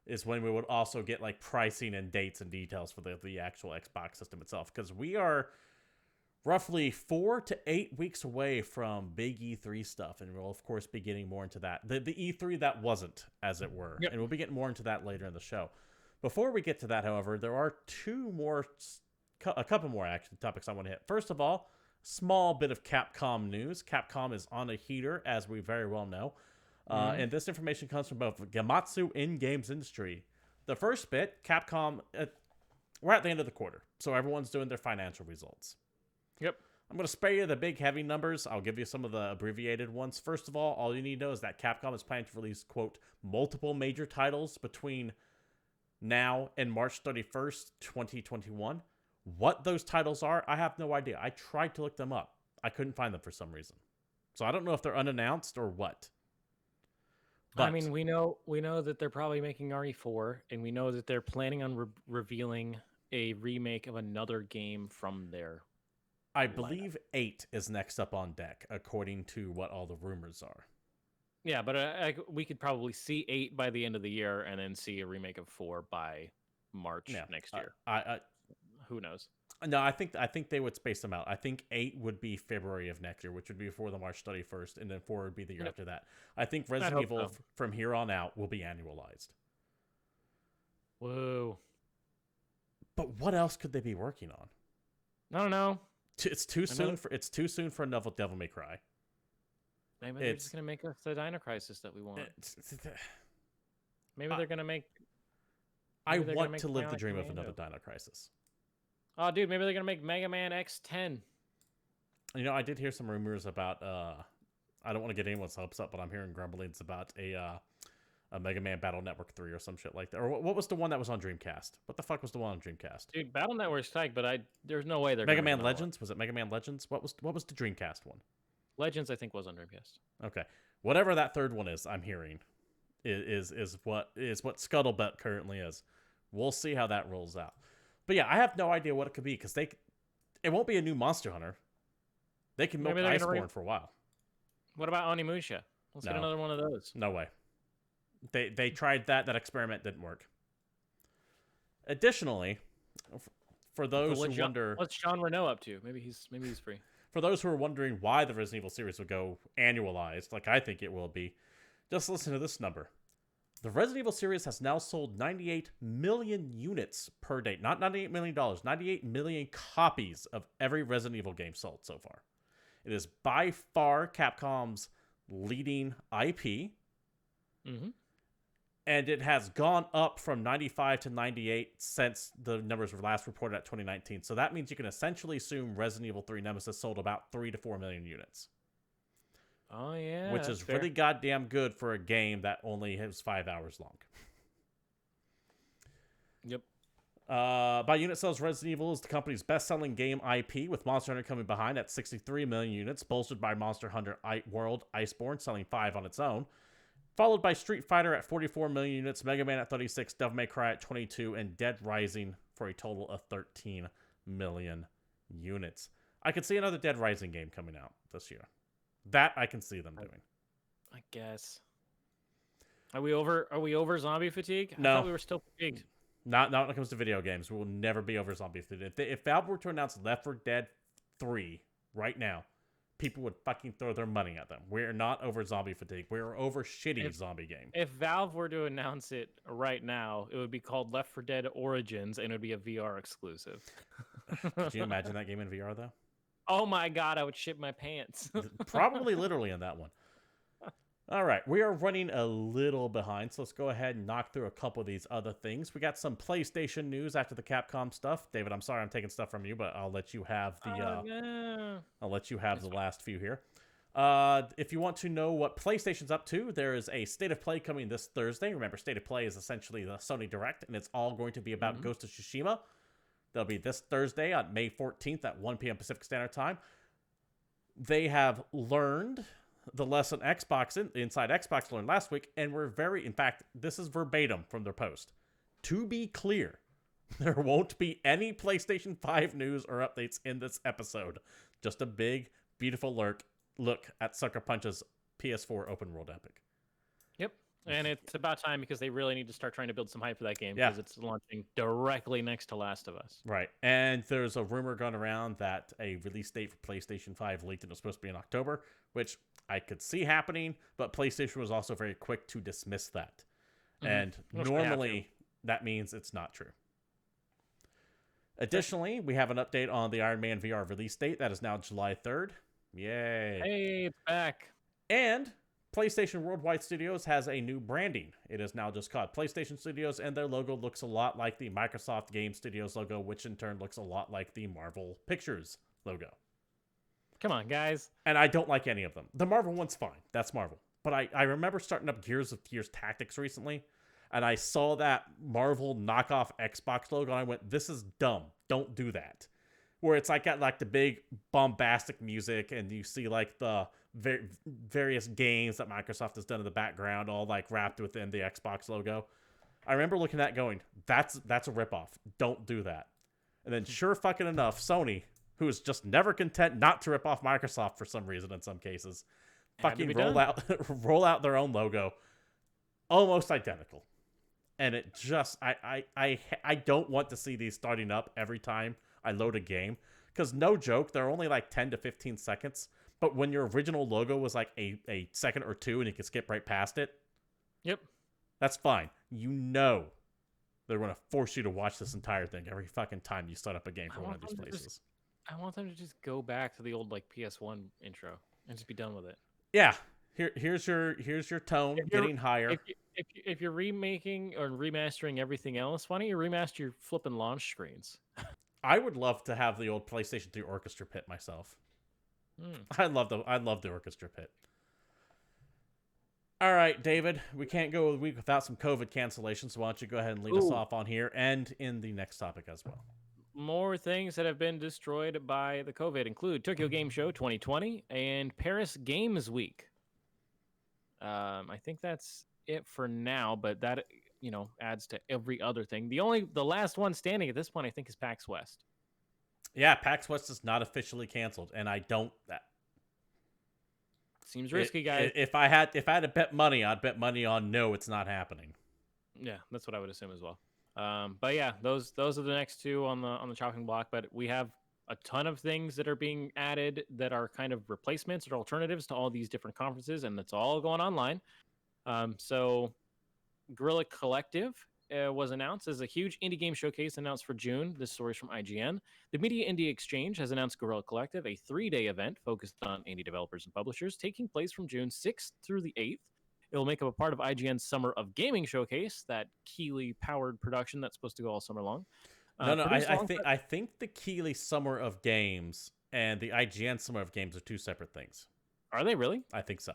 is when we would also get like pricing and dates and details for the actual Xbox system itself. Because we are roughly 4 to 8 weeks away from big E3 stuff, and we'll of course be getting more into that. The E3 that wasn't, as it were. Yep. And we'll be getting more into that later in the show. Before we get to that, however, there are a couple more action topics I want to hit. First of all, small bit of Capcom news. Capcom is on a heater, as we very well know. And this information comes from both Gamatsu and Games Industry. The first bit, Capcom, we're at the end of the quarter, so everyone's doing their financial results. Yep. I'm going to spare you the big heavy numbers. I'll give you some of the abbreviated ones. First of all you need to know is that Capcom is planning to release, quote, multiple major titles between now and March 31st, 2021. What those titles are, I have no idea. I tried to look them up. I couldn't find them for some reason. So I don't know if they're unannounced or what. But, I mean, we know that they're probably making RE4, and we know that they're planning on revealing a remake of another game from their I believe 8 is next up on deck, according to what all the rumors are. Yeah, but we could probably see 8 by the end of the year, and then see a remake of 4 by March next year. Who knows? No, I think they would space them out. I think 8 would be February of next year, which would be before the March 31st, and then 4 would be the year after that. I think Resident Evil from here on out will be annualized. Whoa. But what else could they be working on? I don't know. It's too soon for another Devil May Cry. Maybe they're just gonna make us the Dino Crisis that we want. Maybe they're gonna make. I want to live the dream of another Dino Crisis. Oh, dude, maybe they're gonna make Mega Man X10. You know, I did hear some rumors about. I don't want to get anyone's hopes up, but I'm hearing grumblings about a Mega Man Battle Network 3 or some shit like that. Or what was the one that was on Dreamcast? What the fuck was the one on Dreamcast? Dude, Battle Network's tight, but there's no way they're Mega Man Legends? Was it Mega Man Legends? What was the Dreamcast one? Legends, I think, was on Dreamcast. Okay, whatever that third one is, I'm hearing is what Scuttlebutt currently is. We'll see how that rolls out. But yeah, I have no idea what it could be because it won't be a new Monster Hunter. They can milk Iceborne for a while. What about Onimusha? Let's get another one of those. No way. They tried that. That experiment didn't work. Additionally, for those who wonder, what's Jean Reno up to? Maybe he's free. For those who are wondering why the Resident Evil series will go annualized, like I think it will be, just listen to this number. The Resident Evil series has now sold 98 million units per day. Not $98 million, 98 million copies of every Resident Evil game sold so far. It is by far Capcom's leading IP. Mm-hmm. And it has gone up from 95 to 98 since the numbers were last reported at 2019. So that means you can essentially assume Resident Evil 3 Nemesis sold about 3 to 4 million units. Oh, yeah. Which is really goddamn good for a game that only is 5 hours long. Yep. By unit sales, Resident Evil is the company's best-selling game IP, with Monster Hunter coming behind at 63 million units, bolstered by Monster Hunter World Iceborne, selling 5 on its own. Followed by Street Fighter at 44 million units, Mega Man at 36, Devil May Cry at 22, and Dead Rising for a total of 13 million units. I could see another Dead Rising game coming out this year. That I can see them doing. I guess. Are we over zombie fatigue? No. I thought we were still fatigued. Not when it comes to video games. We will never be over zombie fatigue. If Valve were to announce Left 4 Dead 3 right now, people would fucking throw their money at them. We're not over zombie fatigue. We're over shitty zombie game. If Valve were to announce it right now, it would be called Left 4 Dead Origins, and it would be a VR exclusive. Could you imagine that game in VR, though? Oh my god, I would shit my pants. Probably literally in that one. All right, we are running a little behind, so let's go ahead and knock through a couple of these other things. We got some PlayStation news after the Capcom stuff. David, I'm sorry I'm taking stuff from you, but I'll let you have the I'll let you have the last few here. If you want to know what PlayStation's up to, there is a State of Play coming this Thursday. Remember, State of Play is essentially the Sony Direct, and it's all going to be about Ghost of Tsushima. That'll be this Thursday on May 14th at 1 p.m. Pacific Standard Time. They have learned the lesson Inside Xbox learned last week, and we're in fact, this is verbatim from their post. To be clear, there won't be any PlayStation 5 news or updates in this episode. Just a big, beautiful look at Sucker Punch's PS4 open world epic. Yep. And it's about time because they really need to start trying to build some hype for that game because it's launching directly next to Last of Us. Right. And there's a rumor going around that a release date for PlayStation 5 leaked and it was supposed to be in October, which I could see happening, but PlayStation was also very quick to dismiss that. And normally that means it's not true. Additionally, we have an update on the Iron Man VR release date. That is now July 3rd. Yay. Hey, it's back. And PlayStation Worldwide Studios has a new branding. It is now just called PlayStation Studios, and their logo looks a lot like the Microsoft Game Studios logo, which in turn looks a lot like the Marvel Pictures logo. Come on, guys. And I don't like any of them. The Marvel one's fine. That's Marvel. But I remember starting up Gears Tactics recently, and I saw that Marvel knockoff Xbox logo, and I went, this is dumb. Don't do that. where it's like got like the big bombastic music, and you see like the various games that Microsoft has done in the background, all like wrapped within the Xbox logo. I remember looking at that going, that's a ripoff. Don't do that. And then sure fucking enough, Sony, who is just never content not to rip off Microsoft for some reason in some cases, fucking roll out their own logo, almost identical. And it just I don't want to see these starting up every time I load a game, because no joke, they're only like 10 to 15 seconds. But when your original logo was like a second or two and you can skip right past it, Yep, that's fine. You know they're going to force you to watch this entire thing every fucking time you start up a game for one of these places. I want them to just go back to the old like PS1 intro and just be done with it. Yeah, here's your tone getting higher. If you're remaking or remastering everything else, why don't you remaster your flipping launch screens? I would love to have the old PlayStation 3 orchestra pit myself. I love the orchestra pit. All right, David, we can't go a week without some COVID cancellations, so why don't you go ahead and lead us off on here and in the next topic as well. More things that have been destroyed by the COVID include Tokyo Game Show 2020 and Paris Games Week. I think that's it for now, but that adds to every other thing. The last one standing at this point, I think, is PAX West. Yeah, PAX West is not officially canceled, and I don't. Seems risky, guys. If I had to bet money, I'd bet money on no, it's not happening. Yeah, that's what I would assume as well. But yeah, those are the next two on the chopping block. But we have a ton of things that are being added that are kind of replacements or alternatives to all these different conferences, and it's all going online. So Guerrilla Collective was announced as a huge indie game showcase announced for June. This story is from IGN. The Media Indie Exchange has announced Guerrilla Collective, a 3-day event focused on indie developers and publishers, taking place from June 6th through the 8th. It will make up a part of IGN's Summer of Gaming showcase, that Keighley-powered production that's supposed to go all summer long. I think the Keighley Summer of Games and the IGN Summer of Games are two separate things. Are they really? I think so.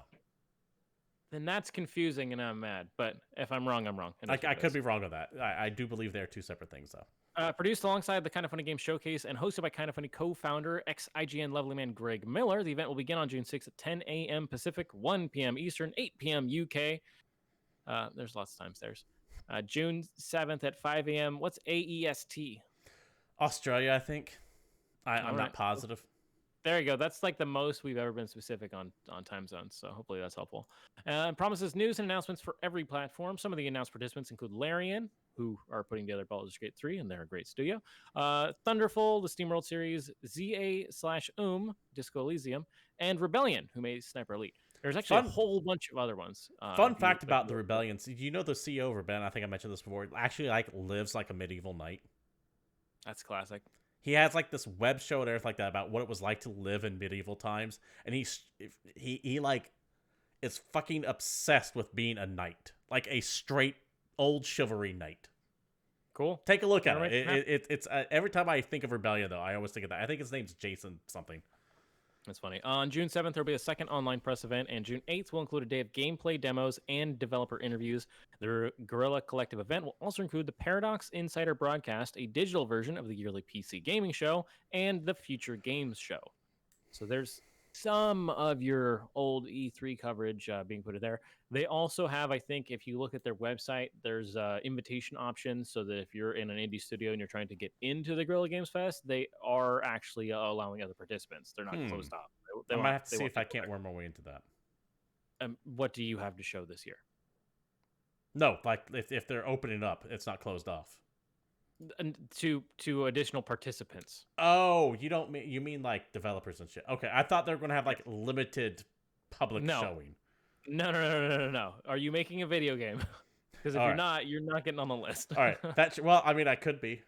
Then that's confusing, and I'm mad. But if I'm wrong, I'm wrong. I could be wrong on that. I do believe they're two separate things, though. Produced alongside the Kind of Funny Games Showcase and hosted by Kind of Funny co-founder, ex-IGN Lovely Man Greg Miller, the event will begin on June 6th at 10 a.m. Pacific, 1 p.m. Eastern, 8 p.m. UK. There's lots of times there's. June 7th at 5 a.m. What's AEST? Australia, I think. I'm not positive. There you go. That's like the most we've ever been specific on time zones. So hopefully that's helpful. Promises news and announcements for every platform. Some of the announced participants include Larian, who are putting together Baldur's Gate 3, and they're a great studio. Thunderful, the SteamWorld series, ZA/Disco Elysium, and Rebellion, who made Sniper Elite. There's actually a whole bunch of other ones. Fun fact about the Rebellion. Do you know the CEO of Rebellion? I think I mentioned this before. Actually, lives like a medieval knight. That's classic. He has like this web show and everything like that about what it was like to live in medieval times, and he like is fucking obsessed with being a knight, like a straight old chivalry knight. Cool. Take a look at it. It's every time I think of Rebellion, though, I always think of that. I think his name's Jason something. That's funny. On June 7th, there'll be a second online press event, and June 8th will include a day of gameplay demos and developer interviews. The Guerrilla Collective event will also include the Paradox Insider broadcast, a digital version of the yearly PC gaming show, and the Future Games show. So there's some of your old E3 coverage being put in there. They also have, I think, if you look at their website, there's invitation options, so that if you're in an indie studio and you're trying to get into the Guerrilla Games Fest, they are actually allowing other participants. They're not closed off. I might have to see if I can't worm my way into that. What do you have to show this year? No, like if they're opening up, it's not closed off. To additional participants. Oh, you mean like developers and shit. Okay, I thought they were going to have like limited public showing. No. Are you making a video game? Because if you're not getting on the list. All right. Well, I mean, I could be.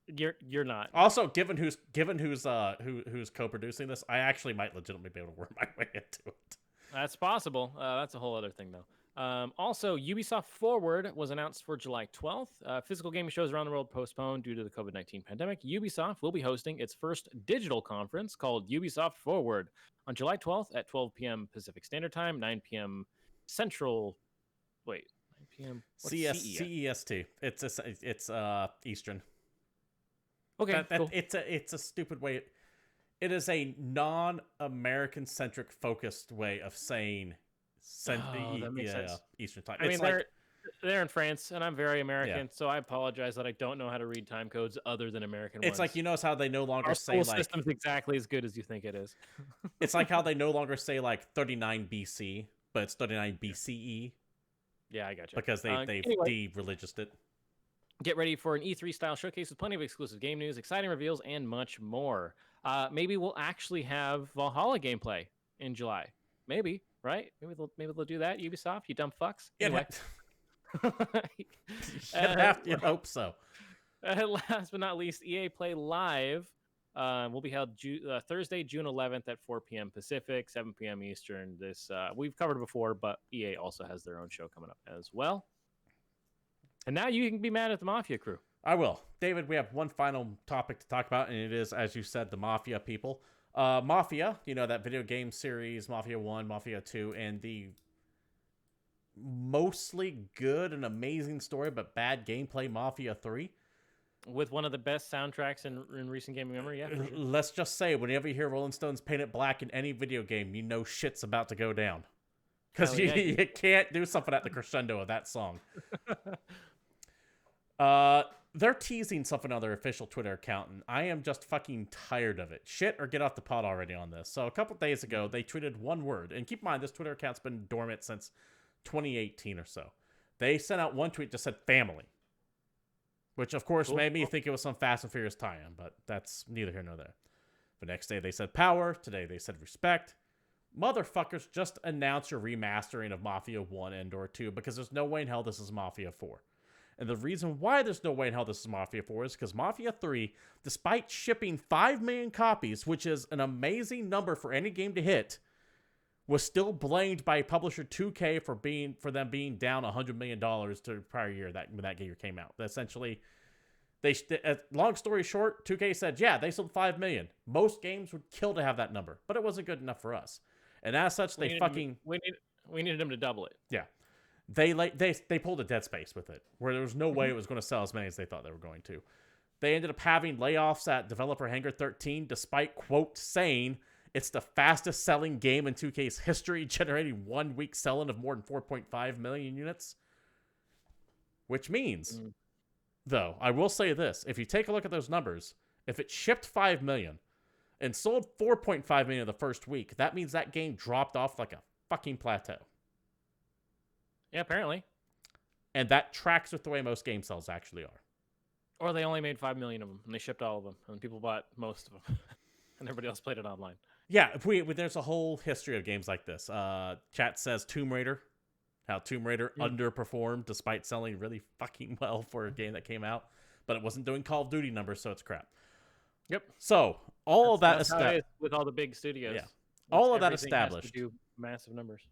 You're not. Also, given who's co-producing this, I actually might legitimately be able to work my way into it. That's possible. That's a whole other thing, though. Also, Ubisoft Forward was announced for July 12th. Physical gaming shows around the world postponed due to the COVID-19 pandemic. Ubisoft will be hosting its first digital conference called Ubisoft Forward on July 12th at 12 p.m. Pacific Standard Time, 9 p.m. Central. Wait, 9 p.m. CEST. It's Eastern. Okay, cool. It's a stupid way. It is a non-American centric focused way of saying Oh, that makes sense. Eastern time. I It's mean, like they're in France, and I'm very yeah. American, so I apologize that I don't know how to read time codes other than American It's like ones. you notice how they no longer Our say school like system's exactly as good as you think it is. it's like how they no longer say like 39 BC, but it's 39 BCE Yeah, I gotcha. because they've Anyway, de-religioused it. get ready for an E3 style showcase with plenty of exclusive game news, exciting reveals, and much more. Maybe we'll actually have Valhalla gameplay in July. Maybe, right? Maybe they'll do that. Ubisoft, you dumb fucks. Anyway, You'd hope so. last but not least, EA Play Live will be held Thursday, June 11th at 4 p.m. Pacific, 7 p.m. Eastern. This we've covered before, but EA also has their own show coming up as well. And now you can be mad at the Mafia crew. I will. David, we have one final topic to talk about, and it is, as you said, the Mafia people. Mafia, that video game series, Mafia 1, Mafia 2, and the mostly good and amazing story, but bad gameplay Mafia 3. With one of the best soundtracks in recent gaming memory, yeah. For sure. Let's just say, whenever you hear Rolling Stones Paint It Black in any video game, you know shit's about to go down. Because you can't do something at the crescendo of that song. They're teasing something on their official Twitter account, and I am just fucking tired of it. Shit or get off the pot already on this. So a couple days ago, they tweeted one word. And keep in mind, this Twitter account's been dormant since 2018 or so. They sent out one tweet that said family. Which, of course, made me think it was some Fast and Furious tie-in, but that's neither here nor there. The next day, they said power. Today, they said respect. Motherfuckers, just announce your remastering of Mafia 1 and/or 2, because there's no way in hell this is Mafia 4. And the reason why there's no way in hell this is Mafia 4 is because Mafia 3, despite shipping 5 million copies, which is an amazing number for any game to hit, was still blamed by publisher 2K for them being down $100 million to the prior year when that game came out. Essentially, long story short, 2K said, yeah, they sold 5 million. Most games would kill to have that number, but it wasn't good enough for us. And as such, we needed them to double it. Yeah. They pulled a Dead Space with it, where there was no way it was going to sell as many as they thought they were going to. They ended up having layoffs at developer Hangar 13, despite, quote, saying it's the fastest selling game in 2K's history, generating 1 week selling of more than 4.5 million units. Which means, though, I will say this. If you take a look at those numbers, if it shipped 5 million and sold 4.5 million the first week, that means that game dropped off like a fucking plateau. Yeah, apparently. And that tracks with the way most game sales actually are. Or they only made 5 million of them, and they shipped all of them, and people bought most of them, and everybody else played it online. Yeah, there's a whole history of games like this. Chat says Tomb Raider, how Tomb Raider underperformed despite selling really fucking well for a game that came out, but it wasn't doing Call of Duty numbers, so it's crap. Yep. So that's how it is with all the big studios. Yeah. All of that established. Has to do massive numbers.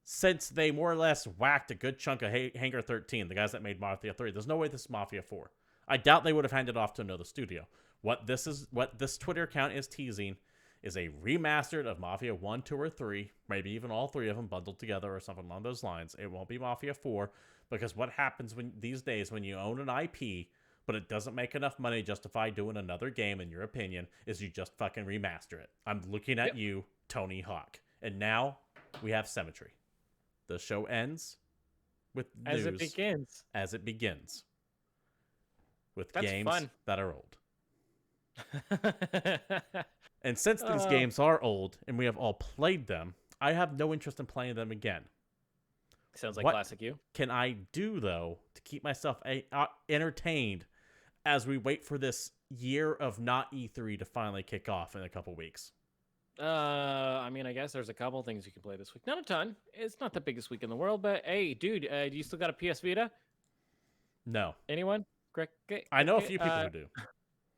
Since they more or less whacked a good chunk of Hangar 13, the guys that made Mafia 3, there's no way this is Mafia 4. I doubt they would have handed off to another studio. What this Twitter account is teasing is a remastered of Mafia 1, 2, or 3, maybe even all 3 of them bundled together or something along those lines. It won't be Mafia 4, because what happens these days when you own an IP, but it doesn't make enough money to justify doing another game, in your opinion, is you just fucking remaster it. I'm looking at you, Tony Hawk. And now we have Symmetry. The show ends with news as it begins. With games that are old. And since these games are old and we have all played them, I have no interest in playing them again. Sounds like classic you. Can I do, though, to keep myself entertained as we wait for this year of not E3 to finally kick off in a couple weeks? I mean, I guess there's a couple things you can play this week. Not a ton. It's not the biggest week in the world, but hey, dude, do you still got a PS Vita? No. Anyone? I know a few people who do.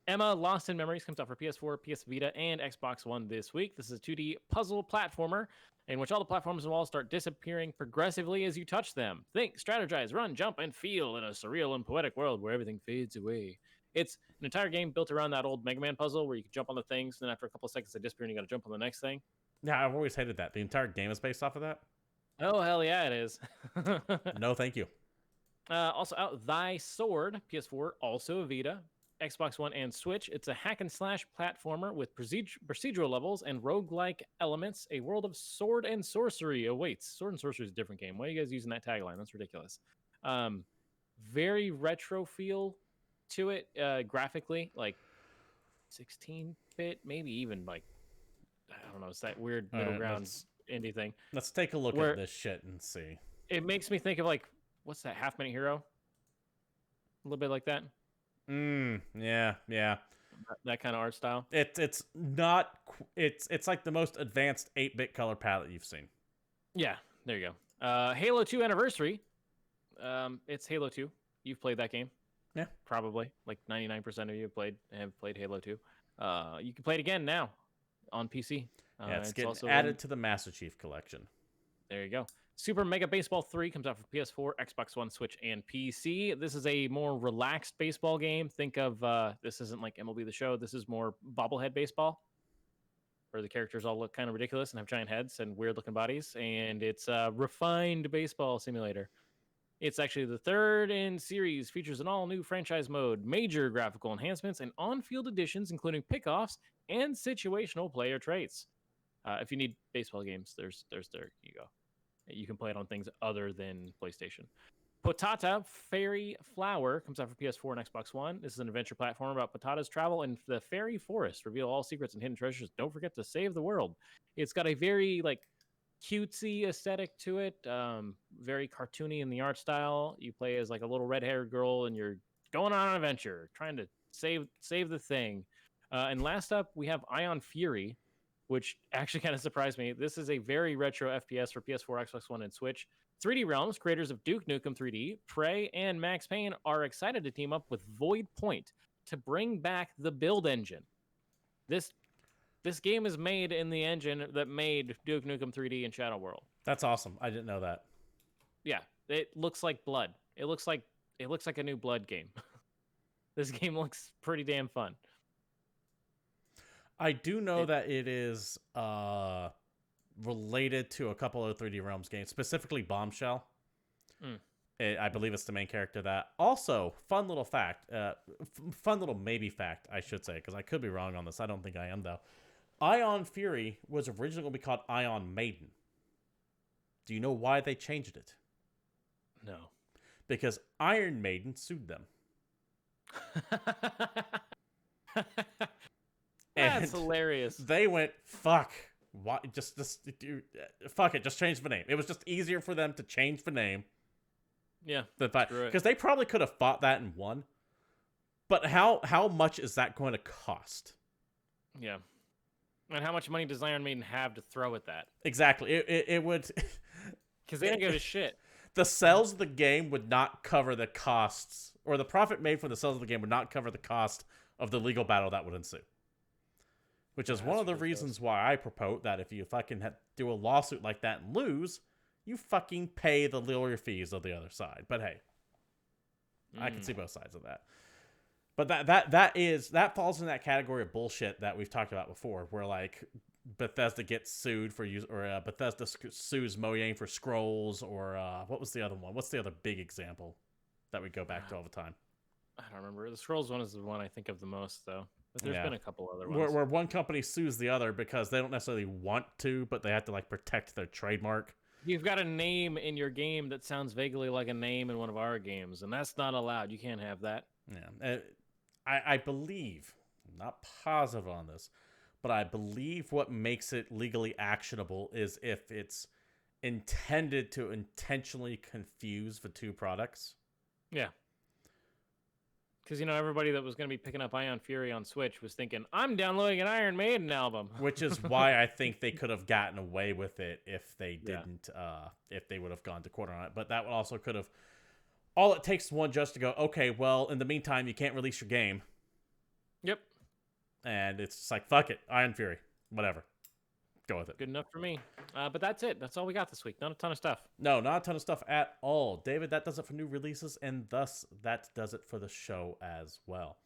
Emma Lost in Memories comes out for PS4, PS Vita, and Xbox One this week. This is a 2D puzzle platformer in which all the platforms and walls start disappearing progressively as you touch them. Think, strategize, run, jump, and feel in a surreal and poetic world where everything fades away. It's an entire game built around that old Mega Man puzzle where you can jump on the things, and then after a couple of seconds they disappear and you got to jump on the next thing. Yeah, I've always hated that. The entire game is based off of that? Oh, hell yeah, it is. No, thank you. Also out, Thy Sword, PS4, also a Vita. Xbox One, and Switch. It's a hack and slash platformer with procedural levels and roguelike elements. A world of sword and sorcery awaits. Sword and sorcery is a different game. Why are you guys using that tagline? That's ridiculous. Very retro feel to it graphically, like 16-bit, maybe even like, I don't know, it's that weird middle ground indie thing. Let's take a look at this shit and see. It makes me think of like, what's that, Half Minute Hero? A little bit like that. Yeah. That kind of art style. It's like the most advanced 8-bit color palette you've seen. Yeah, there you go. Halo 2 Anniversary. It's Halo 2. You've played that game? Yeah, probably. Like 99% of you have played Halo 2. You can play it again now on PC. It's getting also added to the Master Chief Collection. There you go. Super Mega Baseball 3 comes out for PS4, Xbox One, Switch, and PC. This is a more relaxed baseball game. Think of, this isn't like MLB The Show. This is more bobblehead baseball, where the characters all look kind of ridiculous and have giant heads and weird-looking bodies. And it's a refined baseball simulator. It's actually the third in series, features an all-new franchise mode, major graphical enhancements, and on-field additions, including pickoffs and situational player traits. If you need baseball games, there you go. You can play it on things other than PlayStation. Potata Fairy Flower comes out for PS4 and Xbox One. This is an adventure platform about Potata's travel in the fairy forest. Reveal all secrets and hidden treasures. Don't forget to save the world. It's got a very like cutesy aesthetic to it. Very cartoony in the art style. You play as like a little red-haired girl and you're going on an adventure, trying to save the thing. And last up, we have Ion Fury, which actually kind of surprised me. This is a very retro FPS for PS4, Xbox One, and Switch. 3D Realms, creators of Duke Nukem 3D, Prey, and Max Payne, are excited to team up with Void Point to bring back the build engine. This game is made in the engine that made Duke Nukem 3D and Shadow World. That's awesome. I didn't know that. Yeah, it looks like Blood. It looks like a new Blood game. This game looks pretty damn fun. I do know that it is related to a couple of 3D Realms games, specifically Bombshell. I believe it's the main character of that. Also, fun little fact, fun little maybe fact, I should say, because I could be wrong on this. I don't think I am, though. Ion Fury was originally going to be called Ion Maiden. Do you know why they changed it? No. Because Iron Maiden sued them. That's hilarious. They went, fuck. Why? Fuck it. Just change the name. It was just easier for them to change the name. Yeah. Because they probably could have fought that and won. But how much is that going to cost? Yeah. And how much money does Iron Maiden have to throw at that? Exactly. It would. Because they didn't give a shit. The sales of the game would not cover the costs, or the profit made from the sales of the game would not cover the cost of the legal battle that would ensue. Which is one of the reasons why I propose that if you fucking do a lawsuit like that and lose, you fucking pay the lawyer fees of the other side. But hey, I can see both sides of that. But that falls in that category of bullshit that we've talked about before, where like Bethesda gets sued for use, or Bethesda sues Mojang for Scrolls, or what was the other one? What's the other big example that we go back to all the time? I don't remember. The Scrolls one is the one I think of the most, though. But there's been a couple other ones. Where one company sues the other because they don't necessarily want to, but they have to like protect their trademark. You've got a name in your game that sounds vaguely like a name in one of our games, and that's not allowed. You can't have that. Yeah. I believe, I'm not positive on this, but I believe what makes it legally actionable is if it's intended to intentionally confuse the two products. Yeah. Because, everybody that was going to be picking up Ion Fury on Switch was thinking, I'm downloading an Iron Maiden album. Which is why I think they could have gotten away with it if they didn't, if they would have gone to court on it. But that also could have, all it takes is one judge to go, okay, well, in the meantime, you can't release your game. Yep. And it's just like, fuck it, Iron Fury, whatever. Go with it. Good enough for me. But that's it. That's all we got this week. Not a ton of stuff. No, not a ton of stuff at all. David, that does it for new releases, and thus that does it for the show as well.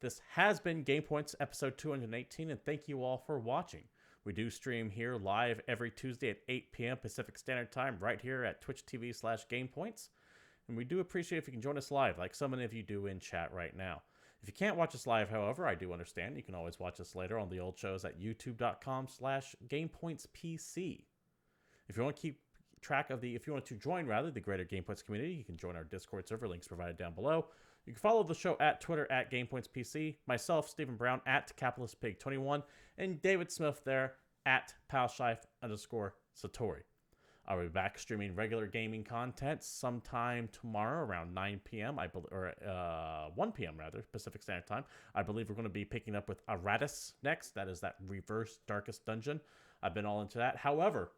This has been GamePoints episode 218, and thank you all for watching. We do stream here live every Tuesday at 8 p.m. Pacific Standard Time right here at Twitch TV/GamePoints. And we do appreciate if you can join us live, like so many of you do in chat right now. If you can't watch us live, however, I do understand. You can always watch us later on the old shows at youtube.com/GamePointsPC. If you want to keep track of if you want to join the greater GamePoints community, you can join our Discord server. Links provided down below. You can follow the show at Twitter at GamePointsPC, myself, Stephen Brown, at CapitalistPig21, and David Smith there at Palshife_Satori. I'll be back streaming regular gaming content sometime tomorrow around 9 p.m. or 1 p.m. rather, Pacific Standard Time. I believe we're going to be picking up with Aratus next. That is that reverse Darkest Dungeon. I've been all into that. However,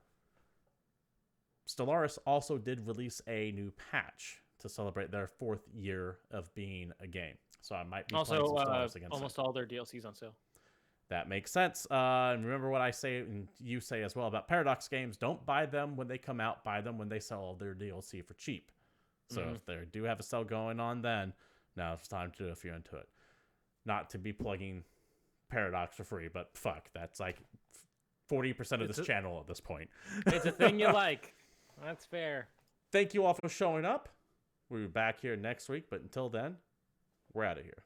Stellaris also did release a new patch to celebrate their 4th year of being a game. So I might be playing some Stellaris again. Almost all their DLCs on sale. That makes sense. And remember what I say, and you say as well, about Paradox games. Don't buy them when they come out. Buy them when they sell their DLC for cheap. So if they do have a sale going on, then now it's time to do if you're into it. Not to be plugging Paradox for free, but fuck, that's like 40% of this channel at this point. It's a thing you like. That's fair. Thank you all for showing up. We'll be back here next week, but until then, we're out of here.